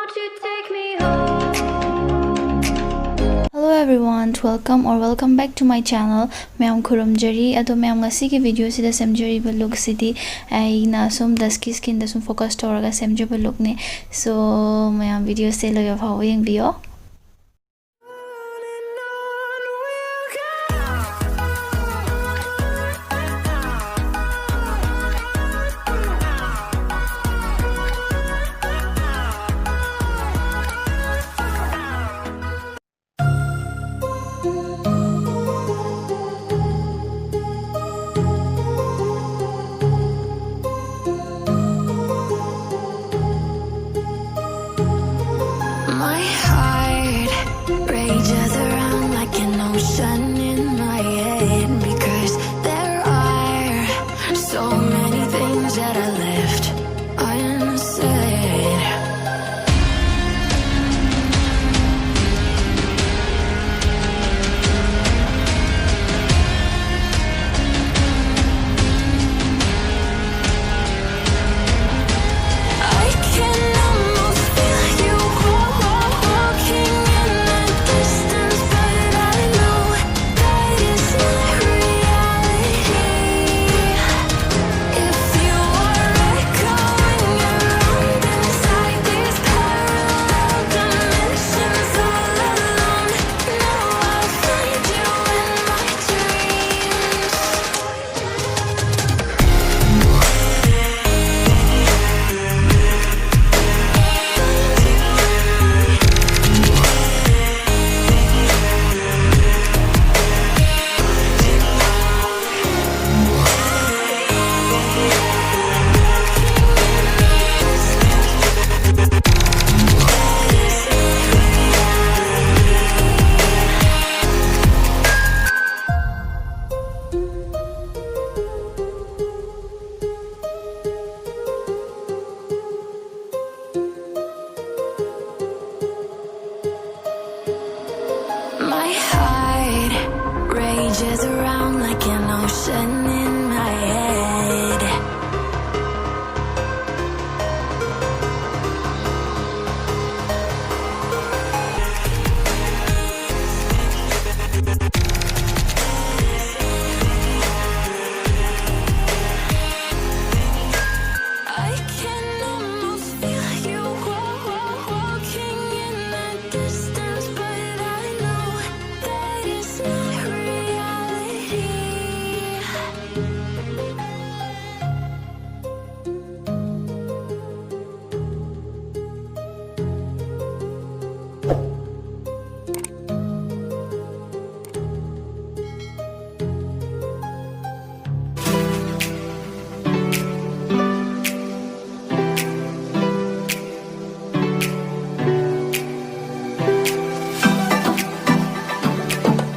Won't you take me home? Hello everyone, welcome back to my channel. Mayam khurumjari ado mayam ngasi ki video sida semjari ba look sidi aina som Dusky skin da sum focus toraga semjaba look ne. So mayam video se lo ya phaw yeng biyo. My heart rages around like an ocean in my head, because there are so many things that I left unsaid. I can almost feel you walking in the distance, but I know that it's not reality. If you are echoing around inside these parallel dimensions all alone, now I'll find you in my dreams. My heart rages around like an ocean